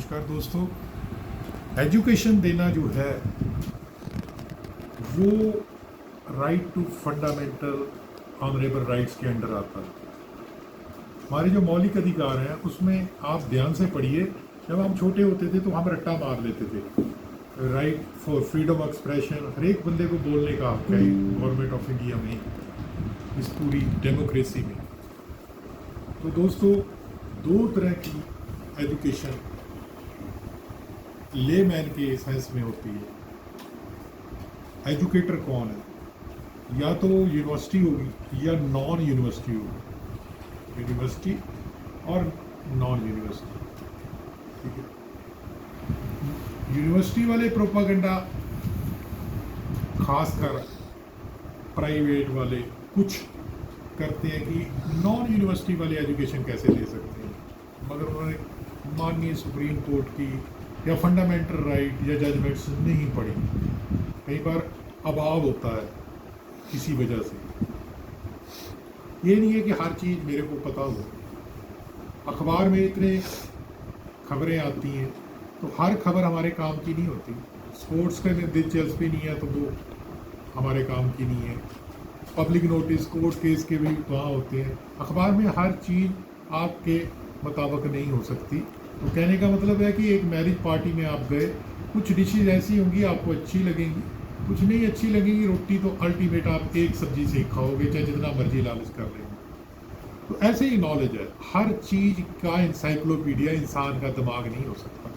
नमस्कार दोस्तों। एजुकेशन देना जो है वो right to fundamental honourable rights के अंडर आता है। हमारे जो मौलिक अधिकार हैं उसमें आप ध्यान से पढ़िए। जब हम छोटे होते थे तो हम रट्टा मार लेते थे। Right for freedom of expression, हर एक बंदे को बोलने का हक है गवर्नमेंट ऑफ इंडिया में, इस पूरी डेमोक्रेसी में। तो दोस्तों, दो तरह की एजुकेशन लेमैन के सेंस में होती है। एजुकेटर कौन है? या तो यूनिवर्सिटी होगी या नॉन यूनिवर्सिटी होगी। यूनिवर्सिटी और नॉन यूनिवर्सिटी, ठीक है। यूनिवर्सिटी वाले प्रोपागेंडा, खासकर प्राइवेट वाले कुछ करते हैं कि नॉन यूनिवर्सिटी वाले एजुकेशन कैसे ले सकते हैं, मगर उन्होंने माननीय सुप्रीम कोर्ट की या फंडामेंटल राइट या जजमेंट्स नहीं पढ़ी। कई बार अभाव होता है किसी वजह से। ये नहीं है कि हर चीज़ मेरे को पता हो। अखबार में इतने खबरें आती हैं तो हर खबर हमारे काम की नहीं होती। स्पोर्ट्स का दिलचस्पी नहीं है तो वो हमारे काम की नहीं है। पब्लिक नोटिस, कोर्ट केस के भी वहाँ होते हैं। अखबार में हर चीज़ आपके मुताबिक नहीं हो सकती। तो कहने का मतलब है कि एक मैरिज पार्टी में आप गए, कुछ डिशेज ऐसी होंगी आपको अच्छी लगेंगी, कुछ नहीं अच्छी लगेंगी। रोटी तो अल्टीमेट आप एक सब्जी से ही खाओगे, चाहे जितना मर्जी लालच कर लेंगे। तो ऐसे ही नॉलेज है, हर चीज़ का इंसाइक्लोपीडिया इंसान का दिमाग नहीं हो सकता।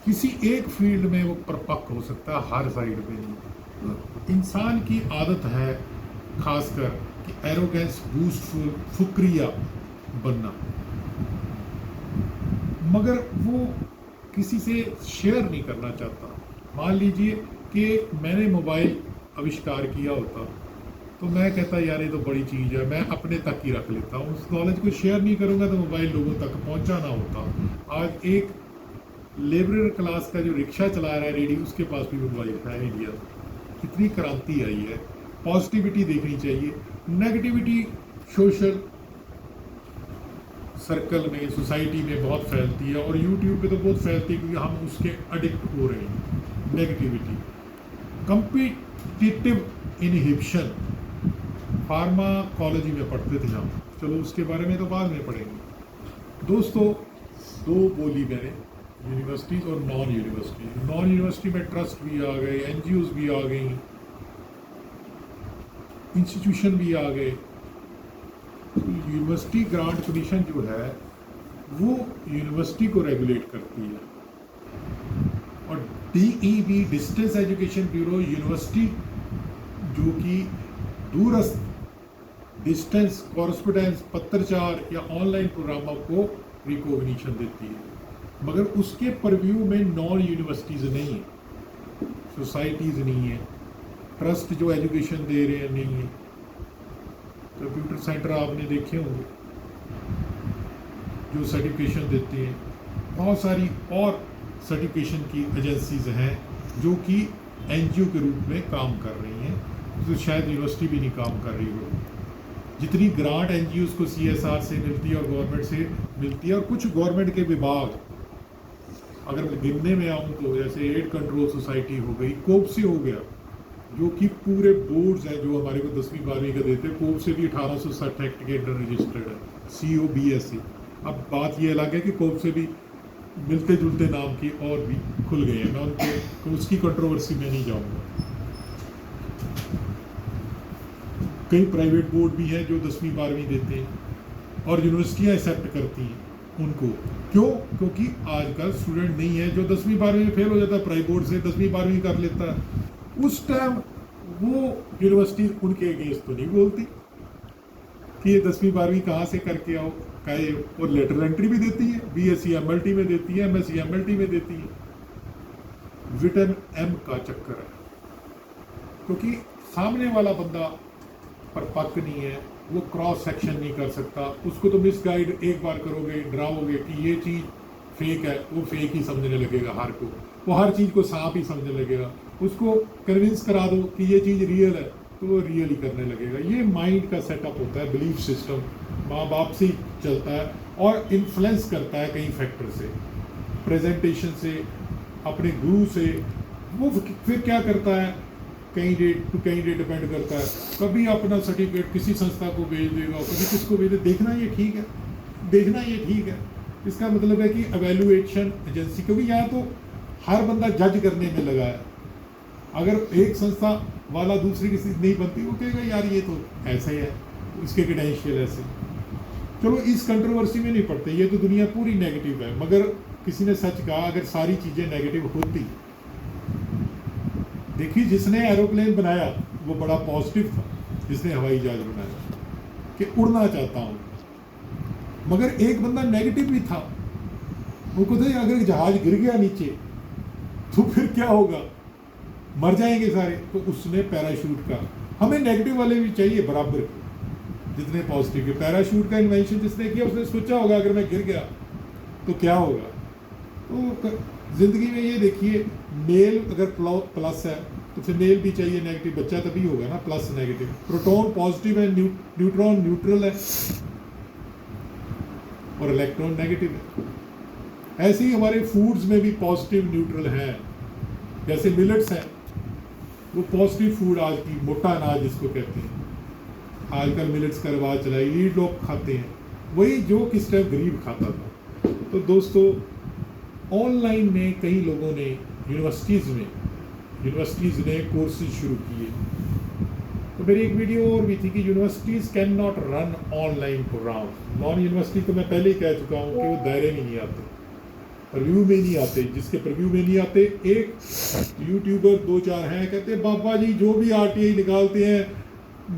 किसी एक फील्ड में वो परिपक्व हो सकता है, हर साइड में नहीं। तो इंसान की आदत है खासकर कि एरोगेंस, बूस्टफुल, फुकरिया बनना, मगर वो किसी से शेयर नहीं करना चाहता। मान लीजिए कि मैंने मोबाइल आविष्कार किया होता तो मैं कहता यार ये तो बड़ी चीज़ है, मैं अपने तक ही रख लेता हूँ। उस नॉलेज को शेयर नहीं करूँगा तो मोबाइल लोगों तक पहुँचा ना होता। आज एक लेबरर क्लास का जो रिक्शा चला रहा है रेडी, उसके पास भी मोबाइल है इंडिया में। कितनी क्रांति आई है। पॉजिटिविटी देखनी चाहिए। नेगेटिविटी सोशल सर्कल में, सोसाइटी में बहुत फैलती है और यूट्यूब पे तो बहुत फैलती है क्योंकि हम उसके एडिक्ट हो रहे हैं। नेगेटिविटी, कॉम्पिटिटिव इनहिबिशन, फार्माकोलॉजी में पढ़ते थे हम, चलो उसके बारे में तो बाद में पढ़ेंगे। दोस्तों, दो बोली मैंने, यूनिवर्सिटीज़ और नॉन यूनिवर्सिटी। नॉन यूनिवर्सिटी में ट्रस्ट भी आ गए, एनजीओज भी आ गई, इंस्टीट्यूशन भी आ गए। यूनिवर्सिटी ग्रांट कमीशन जो है वो यूनिवर्सिटी को रेगुलेट करती है, और DEB, distance education bureau, university जो कि दूरस्थ, डिस्टेंस, कॉरेस्पोंडेंस, पत्रचार या ऑनलाइन प्रोग्रामों को रिकॉग्निशन देती है। मगर उसके परव्यू में नॉन यूनिवर्सिटीज़ नहीं है, सोसाइटीज़ नहीं है, ट्रस्ट जो एजुकेशन दे रहे हैं नहीं है। कंप्यूटर सेंटर आपने देखे होंगे जो सर्टिफिकेशन देते हैं। बहुत सारी और सर्टिफिकेशन की एजेंसीज हैं जो कि एनजीओ के रूप में काम कर रही हैं, तो शायद यूनिवर्सिटी भी नहीं काम कर रही हो। जितनी ग्रांट एनजीओज को सीएसआर से मिलती है और गवर्नमेंट से मिलती है, और कुछ गवर्नमेंट के विभाग अगर गिनने में आऊँ तो जैसे एड कंट्रोल सोसाइटी हो गई, कोप से हो गया, जो कि पूरे बोर्ड्स हैं जो हमारे को 10वीं 12वीं का देते हैं। कोप से भी 1860 एक्ट के अंडर रजिस्टर्ड है, COBSE। अब बात ये अलग है कि कोप से भी मिलते जुलते नाम की और भी खुल गए हैं। मैं उनको उसकी कंट्रोवर्सी में नहीं जाऊँगा। कई प्राइवेट बोर्ड भी हैं जो 10वीं 12वीं देते हैं और यूनिवर्सिटियाँ एक्सेप्ट करती हैं उनको। क्यों? क्योंकि आजकल स्टूडेंट नहीं है जो 10वीं 12वीं में फेल हो जाता है, प्राइवेट बोर्ड से 10वीं 12वीं कर लेता है। उस टाइम वो यूनिवर्सिटी उनके अगेंस्ट तो नहीं बोलती कि ये 10वीं 12वीं कहाँ से करके आओ, कहे, और लेटर एंट्री भी देती है, BSc MLT में देती है, MSc MLT में देती है। विटामिन M का चक्कर है, क्योंकि सामने वाला बंदा परिपक्व नहीं है, वो क्रॉस सेक्शन नहीं कर सकता। उसको तो मिसगाइड एक बार करोगे, डराओगे कि ये चीज़ फेक है, वो फेक ही समझने लगेगा। हर को वो हर चीज़ को सांप ही समझने लगेगा। उसको कन्विंस करा दो कि ये चीज़ रियल है तो वो रियल ही करने लगेगा। ये माइंड का सेटअप होता है, बिलीफ सिस्टम माँ बाप से ही चलता है। और इन्फ्लुएंस करता है कई फैक्टर से, प्रेजेंटेशन से, अपने गुरु से। वो फिर क्या करता है, कैंडिडेट टू कैंडिडेट डिपेंड करता है। कभी अपना सर्टिफिकेट किसी संस्था को भेज देगा, कभी किसको भेज दे, देखना ये ठीक है, देखना ये ठीक है। इसका मतलब है कि एवेल्युएशन एजेंसी, क्योंकि यहाँ तो हर बंदा जज करने में लगा है। अगर एक संस्था वाला दूसरी किसी नहीं बनती, वो कहेगा यार ये तो ऐसा ही है, इसके क्रेडेंशियल ऐसे। चलो इस कंट्रोवर्सी में नहीं पड़ते, ये तो दुनिया पूरी नेगेटिव है। मगर किसी ने सच कहा, अगर सारी चीज़ें नेगेटिव होती, देखिए जिसने एरोप्लेन बनाया वो बड़ा पॉजिटिव था, जिसने हवाई जहाज बनाया कि उड़ना चाहता हूँ, मगर एक बंदा नेगेटिव भी था। वो कहते अगर जहाज गिर गया नीचे तो फिर क्या होगा, मर जाएंगे सारे। तो उसने पैराशूट का, हमें नेगेटिव वाले भी चाहिए बराबर जितने पॉजिटिव के। पैराशूट का इन्वेंशन जिसने किया उसने सोचा होगा अगर मैं गिर गया तो क्या होगा। तो जिंदगी में ये देखिए, मेल अगर प्लस है तो फिर मेल भी चाहिए नेगेटिव, बच्चा तभी होगा ना प्लस नेगेटिव। प्रोटॉन पॉजिटिव है, न्यूट्रॉन न्यूट्रल है और इलेक्ट्रॉन नेगेटिव है। ऐसे ही हमारे फूड्स में भी पॉजिटिव न्यूट्रल है। जैसे मिलेट्स है, वो पॉजिटिव फूड, आज की मोटा अनाज जिसको कहते हैं, आजकल मिलेट्स का रिवाज चला, लीड लोग खाते हैं, वही जो किस टाइम गरीब खाता था। तो दोस्तों ऑनलाइन में कई लोगों ने यूनिवर्सिटीज़ ने कोर्सेज शुरू किए। तो मेरी एक वीडियो और भी थी कि universities can not run online programme. Non university तो मैं पहले ही कह चुका हूँ कि वो दायरे में नहीं आते, प्रव्यू में नहीं आते। जिसके प्रव्यू में नहीं आते, एक यूट्यूबर 2-4 हैं कहते हैं बाबा जी जो भी RTI निकालते हैं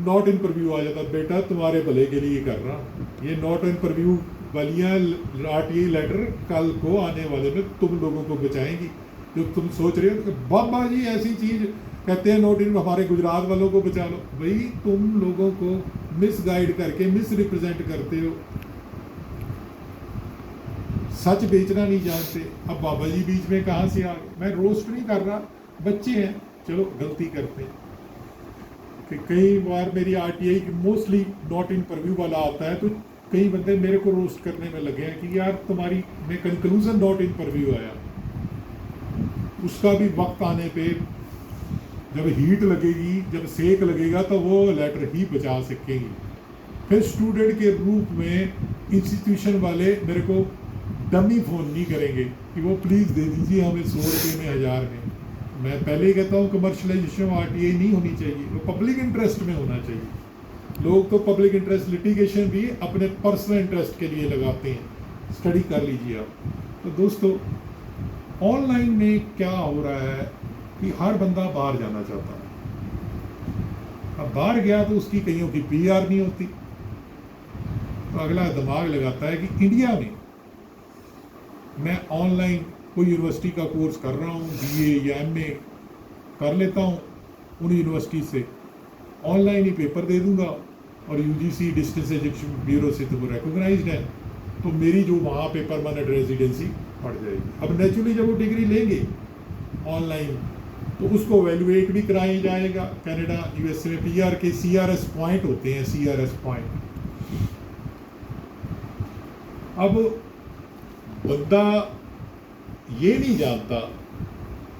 नॉट इन प्रव्यू आ जाता। बेटा तुम्हारे भले के लिए कर रहा हूँ, ये नॉट इन प्रव्यू वालियाँ RTI लेटर कल को आने वाले में तुम लोगों को बचाएंगी। जो तुम सोच रहे हो कि बाबा जी ऐसी चीज़ कहते हैं नॉट इन, हमारे गुजरात वालों को बचा लो, भाई तुम लोगों को मिस गाइड करके मिस रिप्रेजेंट करते हो, सच बेचना नहीं जानते। अब बाबा जी बीच में कहाँ से आ गए। मैं रोस्ट नहीं कर रहा, बच्चे हैं, चलो गलती करते हैं। कि कई बार मेरी RTI की मोस्टली नॉट इन प्रव्यू वाला आता है, तो कई बंदे मेरे को रोस्ट करने में लगे हैं कि यार तुम्हारी में कंक्लूजन नॉट इन प्रव्यू आया। उसका भी वक्त आने पे जब हीट लगेगी, जब सेक लगेगा, तो वो लेटर ही बचा सकेंगी। फिर स्टूडेंट के रूप में इंस्टीट्यूशन वाले मेरे को डमी फ़ोन नहीं करेंगे कि वो प्लीज़ दे दीजिए हमें 100 रुपये में, 1000 में। मैं पहले ही कहता हूँ कमर्शलाइजेशन RTI नहीं होनी चाहिए, वो पब्लिक इंटरेस्ट में होना चाहिए। लोग तो पब्लिक इंटरेस्ट लिटिगेशन भी अपने पर्सनल इंटरेस्ट के लिए लगाते हैं, स्टडी कर लीजिए आप। तो दोस्तों ऑनलाइन में क्या हो रहा है कि हर बंदा बाहर जाना चाहता है। अब बाहर गया तो उसकी कईयों की PR नहीं होती, तो अगला दिमाग लगाता है कि इंडिया में मैं ऑनलाइन कोई यूनिवर्सिटी का कोर्स कर रहा हूँ, BA या MA कर लेता हूँ उन यूनिवर्सिटी से, ऑनलाइन ही पेपर दे दूँगा और UGC डिस्टेंस एजुकेशन ब्यूरो से तो वो रिकॉग्नाइज्ड है, तो मेरी जो वहाँ पे परमानेंट रेजिडेंसी पड़ जाएगी। अब नेचुरली जब वो डिग्री लेंगे ऑनलाइन तो उसको वैल्यूएट भी कराया जाएगा। कनाडा USA में PR के CRS पॉइंट होते हैं, CRS पॉइंट। अब बंदा ये नहीं जानता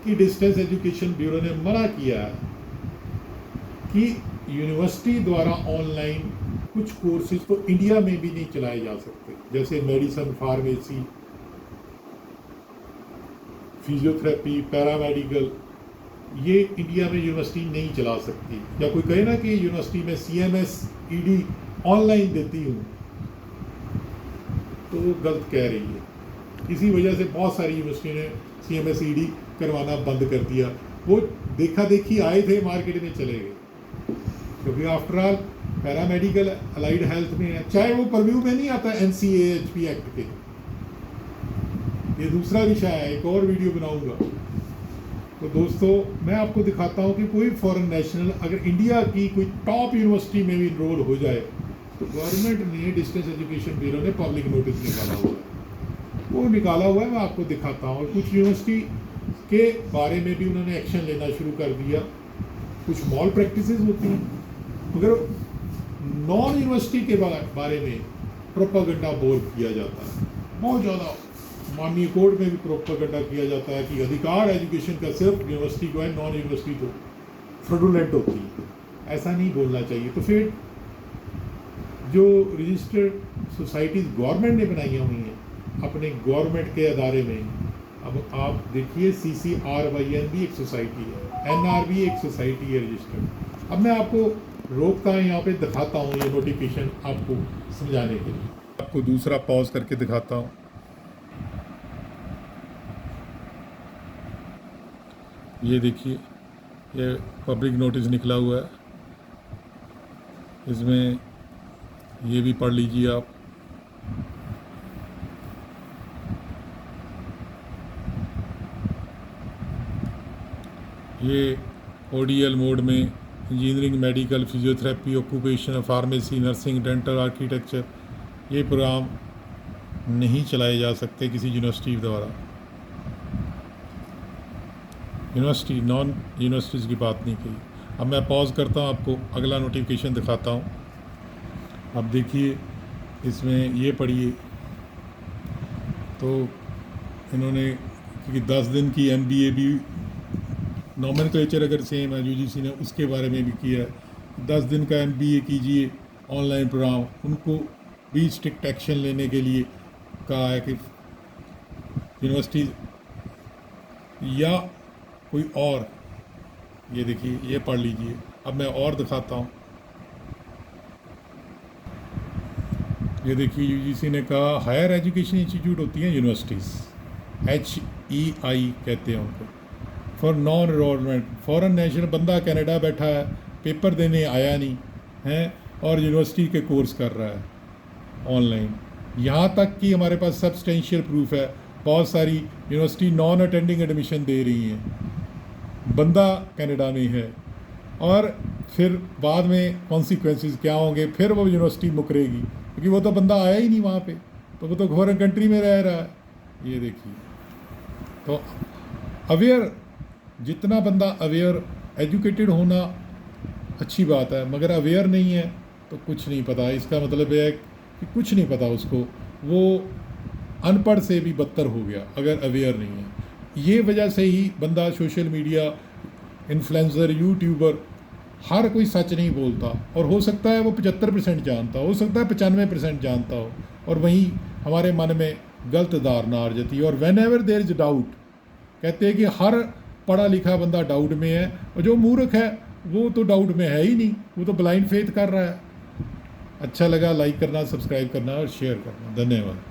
कि डिस्टेंस एजुकेशन ब्यूरो ने मना किया कि यूनिवर्सिटी द्वारा ऑनलाइन कुछ कोर्सेज तो इंडिया में भी नहीं चलाए जा सकते, जैसे मेडिसिन, फार्मेसी, फिजियोथेरेपी, पैरामेडिकल, ये इंडिया में यूनिवर्सिटी नहीं चला सकती। या कोई कहे ना कि यूनिवर्सिटी में CMS ED ऑनलाइन देती हूँ, तो वो गलत कह रही है। इसी वजह से बहुत सारी यूनिवर्सिटी ने CMS ED करवाना बंद कर दिया। वो देखा देखी आए थे, मार्केट में चले गए, क्योंकि after all paramedical allied health में है, चाहे वो परव्यू में नहीं आता NCAHP एक्ट के। ये दूसरा विषय है, एक और वीडियो बनाऊंगा। तो दोस्तों मैं आपको दिखाता हूँ कि कोई फॉरेन नेशनल अगर इंडिया की कोई टॉप यूनिवर्सिटी में भी इनरोल हो जाए, तो गवर्नमेंट ने डिस्टेंस एजुकेशन ब्यूरो ने पब्लिक नोटिस निकाला हुआ है, वो निकाला हुआ है, मैं आपको दिखाता हूँ। कुछ यूनिवर्सिटी के बारे में भी उन्होंने एक्शन लेना शुरू कर दिया। कुछ मॉल प्रैक्टिसेस होती हैं, मगर नॉन यूनिवर्सिटी के बारे में प्रोपागेंडा बोल किया जाता है, बहुत ज़्यादा। माननीय कोर्ट में भी प्रोपागेंडा किया जाता है कि अधिकार एजुकेशन का सिर्फ यूनिवर्सिटी को है, नॉन यूनिवर्सिटी तो फ्रॉडुलेंट होती है। ऐसा नहीं बोलना चाहिए। तो फिर जो रजिस्टर्ड सोसाइटीज़ गवर्नमेंट ने बनाई हुई हैं अपने गवर्नमेंट के अदारे में, अब आप देखिए CCRYN भी एक सोसाइटी है, NR भी एक सोसाइटी है रजिस्टर्ड। अब मैं आपको रोकता हूँ यहाँ पे, दिखाता हूँ ये नोटिफिकेशन आपको समझाने के लिए। आपको दूसरा पॉज करके दिखाता हूँ। ये देखिए, ये पब्लिक नोटिस निकला हुआ है, इसमें ये भी पढ़ लीजिए आप। ये ODL मोड में engineering, medical, physiotherapy, occupational, pharmacy, nursing, dental, architecture, ये प्रोग्राम नहीं चलाए जा सकते किसी यूनिवर्सिटी द्वारा। यूनिवर्सिटी, नॉन यूनिवर्सिटीज़ की बात नहीं कही। अब मैं पॉज करता हूँ, आपको अगला नोटिफिकेशन दिखाता हूँ। अब देखिए, इसमें ये पढ़िए। तो इन्होंने, क्योंकि 10 दिन की MBA भी नॉमेनक्लेचर अगर सेम है, UGC ने उसके बारे में भी किया है। 10 दिन का MBA कीजिए ऑनलाइन प्रोग्राम, उनको भी स्ट्रिक्ट एक्शन लेने के लिए कहा है कि यूनिवर्सिटी या कोई और। ये देखिए, ये पढ़ लीजिए। अब मैं और दिखाता हूँ। ये देखिए, UGC ने कहा हायर एजुकेशन इंस्टीट्यूट होती हैं यूनिवर्सिटीज़, HEI कहते हैं उनको, for non enrolment. Foreign national बंदा कनाडा बैठा है, पेपर देने आया नहीं है और यूनिवर्सिटी के कोर्स कर रहा है ऑनलाइन। यहाँ तक कि हमारे पास सब्सटेंशियल प्रूफ है, बहुत सारी यूनिवर्सिटी नॉन अटेंडिंग एडमिशन दे रही हैं, बंदा कनाडा में है, और फिर बाद में कॉन्सिक्वेंसेस क्या होंगे, फिर वो यूनिवर्सिटी मुकरेगी क्योंकि वो तो बंदा आया ही नहीं वहाँ पे, तो वो तो फॉरेन कंट्री में रह रहा है। ये देखिए, तो अवेयर, जितना बंदा अवेयर, एजुकेटेड होना अच्छी बात है, मगर अवेयर नहीं है तो कुछ नहीं पता। इसका मतलब है कि कुछ नहीं पता उसको, वो अनपढ़ से भी बदतर हो गया अगर अवेयर नहीं है। ये वजह से ही बंदा सोशल मीडिया इन्फ्लुएंसर, यूट्यूबर, हर कोई सच नहीं बोलता, और हो सकता है वो 75% जानता हो सकता है 95% जानता हो, और वहीं हमारे मन में गलत धारणा आ जाती है। और whenever there is doubt, कहते हैं कि हर पढ़ा लिखा बंदा डाउट में है, और जो मूर्ख है वो तो डाउट में है ही नहीं, वो तो ब्लाइंड फेथ कर रहा है। अच्छा लगा, लाइक करना, सब्सक्राइब करना और शेयर करना। धन्यवाद।